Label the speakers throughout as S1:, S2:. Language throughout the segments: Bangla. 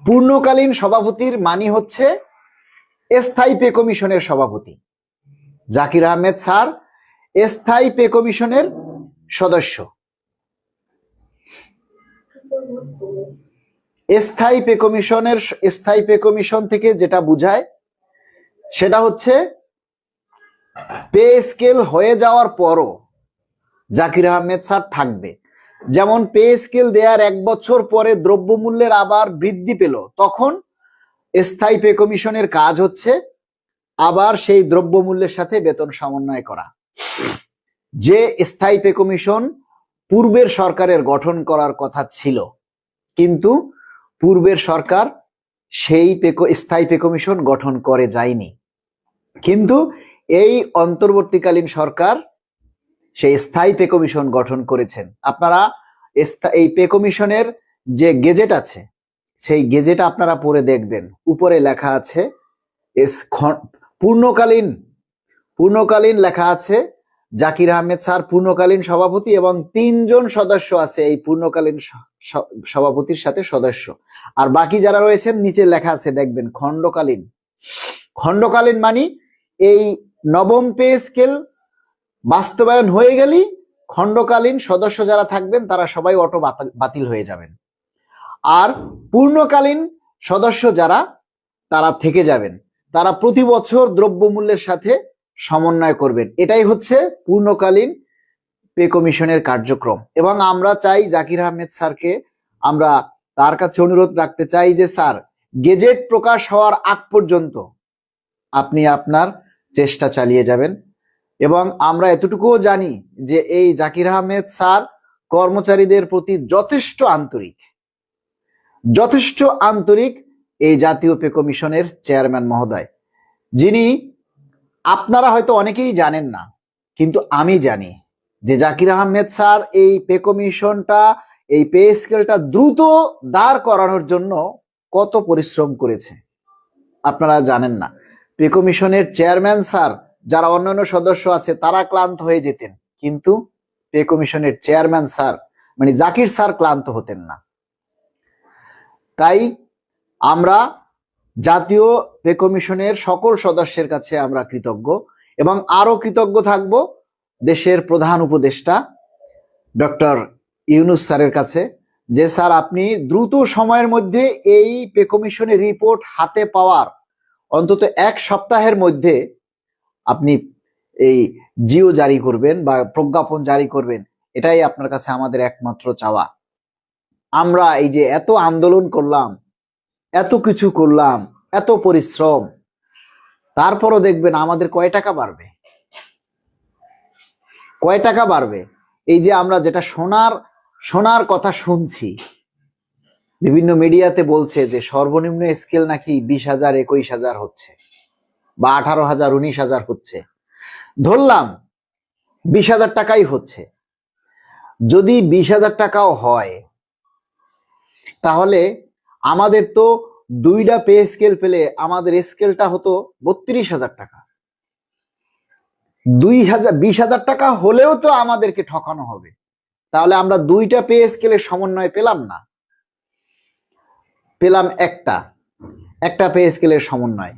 S1: পূর্ণকালীন সভাপতির মানি হচ্ছে স্থায়ী পে কমিশনের সভাপতি। জাকির আহমেদ স্যার স্থায়ী পে কমিশনের সদস্য। স্থায়ী পে কমিশন থেকে যেটা বোঝায় সেটা হচ্ছে পে স্কেল হয়ে যাওয়ার পরও জাকির আহমেদ স্যার থাকবে। যেমন পে স্কেল দেওয়ার 1 বছর পরে দ্রব্যমূল্যের আবার বৃদ্ধি পেল, তখন স্থায়ী পে কমিশনের কাজ হচ্ছে আবার সেই দ্রব্যমূল্যের সাথে বেতন সমন্বয় করা। যে স্থায়ী পে কমিশন পূর্বের সরকারের গঠন করার কথা ছিল, কিন্তু পূর্বের সরকার সেই স্থায়ী পে কমিশন গঠন করে যায়নি, কিন্তু এই অন্তর্বর্তীকালীন সরকার সেই স্থায়ী পে কমিশন গঠন করেছেন। আপনারা এই পে কমিশনের যে গেজেট আছে সেই গেজেট আপনারা পড়ে দেখবেন, উপরে লেখা আছে পূর্ণকালীন লেখা আছে জাকির আহমেদ স্যার পূর্ণকালীন সভাপতি, এবং 3 জন সদস্য আছে এই পূর্ণকালীন সভাপতির সাথে সদস্য। আর বাকি যারা রয়েছেন নিচে লেখা আছে দেখবেন খণ্ডকালীন মানে এই নবম পে স্কেল বাস্তবায়ন হয়ে গেলেই খণ্ডকালীন সদস্য যারা থাকবেন তারা সবাই অটো বাতিল হয়ে যাবেন, আর পূর্ণকালীন সদস্য যারা তারা থেকে যাবেন, তারা প্রতি বছর দ্রব্যমূল্যের সাথে সমন্বয় করবেন। এটাই হচ্ছে পূর্ণকালীন পে কমিশনের কার্যক্রম। এবং আমরা চাই জাকির আহমেদ স্যারকে, আমরা তার কাছে অনুরোধ রাখতে চাই যে স্যার, গেজেট প্রকাশ হওয়ার আগ পর্যন্ত আপনি আপনার চেষ্টা চালিয়ে যাবেন। এবং আমরা এতটুকুও জানি যে এই জাকির আহমেদ স্যার কর্মচারীদের প্রতি যথেষ্ট আন্তরিক এই জাতীয় পে কমিশনের চেয়ারম্যান মহোদয়, যিনি আপনারা হয়তো অনেকেই জানেন না, কিন্তু আমি জানি যে জাকির আহমেদ স্যার এই পে কমিশনটা, এই পে স্কেলটা দ্রুত দাঁড় করানোর জন্য কত পরিশ্রম করেছে আপনারা জানেন না। পে কমিশনের চেয়ারম্যান স্যার, যারা অন্যান্য সদস্য আছে তারা ক্লান্ত হয়ে যেতেন, কিন্তু পে কমিশনের চেয়ারম্যান স্যার মানে জাকির স্যার ক্লান্ত হতেন না। তাই আমরা জাতীয় পে কমিশনের সকল সদস্যের কাছে আমরা কৃতজ্ঞ, এবং আরো কৃতজ্ঞ থাকব দেশের প্রধান উপদেষ্টা ডক্টর ইউনূস স্যারের কাছে, যে স্যার আপনি দ্রুত সময়ের মধ্যে এই পে কমিশনের রিপোর্ট হাতে পাওয়ার অন্তত 1 সপ্তাহের মধ্যে আপনি এই জিও জারি করবেন বা প্রজ্ঞাপন জারি করবেন, এটাই আপনার কাছে আমাদের একমাত্র চাওয়া। আমরা এই যে এত আন্দোলন করলাম, এত কিছু করলাম, এত পরিশ্রম, তারপরও দেখবেন আমাদের কয় টাকা বাড়বে? এই যে আমরা যেটা শোনার কথা শুনছি, বিভিন্ন মিডিয়াতে বলছে যে সর্বনিম্ন স্কেল নাকি 20,000 21,000 হচ্ছে, বা 18,000 19,000 হচ্ছে। ধরলাম 20,000 টাকাই হচ্ছে। যদি 20,000 টাকাও হয়, তাহলে আমাদের তো 2টা পে স্কেল পেলে আমাদের স্কেলটা হতো 32,000 টাকা। 20,000 টাকা হলেও তো আমাদেরকে ঠকানো হবে, তাহলে আমরা 2টা পে স্কেলের সমন্বয় পেলাম না, পেলাম একটা পে স্কেলের সমন্বয়।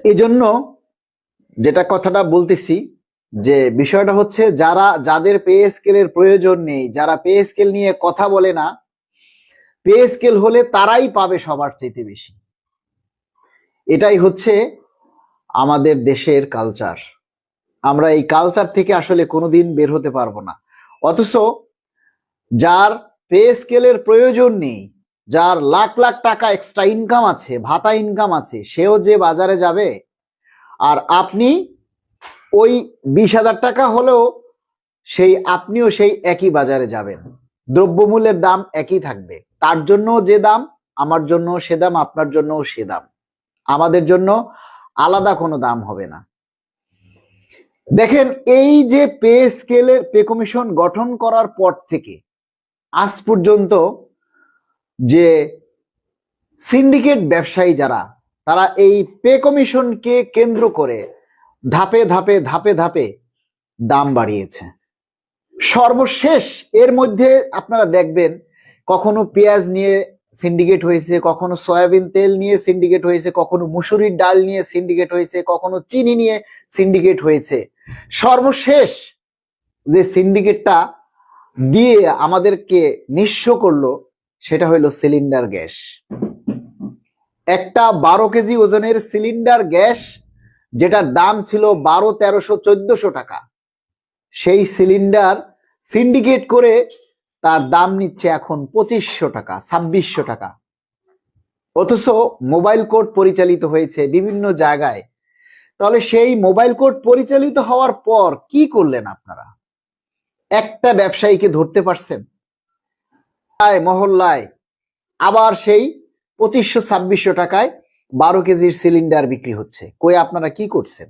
S1: এই জন্য যেটা কথাটা বলতেছি, যে বিষয়টা হচ্ছে যাদের পে স্কেলের প্রয়োজন নেই, যারা পে স্কেল নিয়ে কথা বলে না, পে স্কেল হলে তারাই পাবে সবার চাইতে বেশি। এটাই হচ্ছে আমাদের দেশের কালচার। আমরা এই কালচার থেকে আসলে কোনোদিন বের হতে পারবো না। অথচ যার পে স্কেলের প্রয়োজন নেই, যার লাখ লাখ টাকা এক্সট্রা ইনকাম আছে, ভাতা ইনকাম আছে, সেও যে বাজারে যাবে, আর আপনি ওই 20,000 টাকা হলেও আপনিও সেই একই বাজারে যাবেন, দ্রব্যমূল্যের দাম একই থাকবে, তার জন্য যে দাম, আমার জন্য সে দাম, আপনার জন্য সে দাম, আমাদের জন্য আলাদা কোনো দাম হবে না। দেখেন, এই যে পে কমিশন গঠন করার পর থেকে আজ পর্যন্ত যে সিন্ডিকেট ব্যবসায়ী যারা, তারা এই পে কমিশনকে কেন্দ্র করে ধাপে ধাপে দাম বাড়িয়েছে। সর্বশেষ এর মধ্যে আপনারা দেখবেন, কখনো পেঁয়াজ নিয়ে সিন্ডিকেট হয়েছে, কখনো সয়াবিন তেল নিয়ে সিন্ডিকেট হয়েছে, কখনো মুসুরির ডাল নিয়ে সিন্ডিকেট হয়েছে, কখনো চিনি নিয়ে সিন্ডিকেট হয়েছে। সর্বশেষ যে সিন্ডিকেটটা দিয়ে আমাদেরকে নিঃস্ব করলো সেটা হলো সিলিন্ডার গ্যাস। একটা 12 কেজি ওজনের সিলিন্ডার গ্যাস, যেটার দাম ছিল 1200, 1300, 1400 টাকা, সেই সিলিন্ডার সিন্ডিকেট করে তার দাম নিচ্ছে এখন 2500 টাকা, 2600 টাকা। অথচ মোবাইল কোর্ট পরিচালিত হয়েছে বিভিন্ন জায়গায়। তাহলে সেই মোবাইল কোর্ট পরিচালিত হওয়ার পর কি করলেন আপনারা? একটা ব্যবসায়ীকে ধরতে পারছেন? মহল্লায় আবার সেই 2500, 2600 টাকায় 12 কেজির সিলিন্ডার বিক্রি হচ্ছে। কই আপনারা কি করছেন?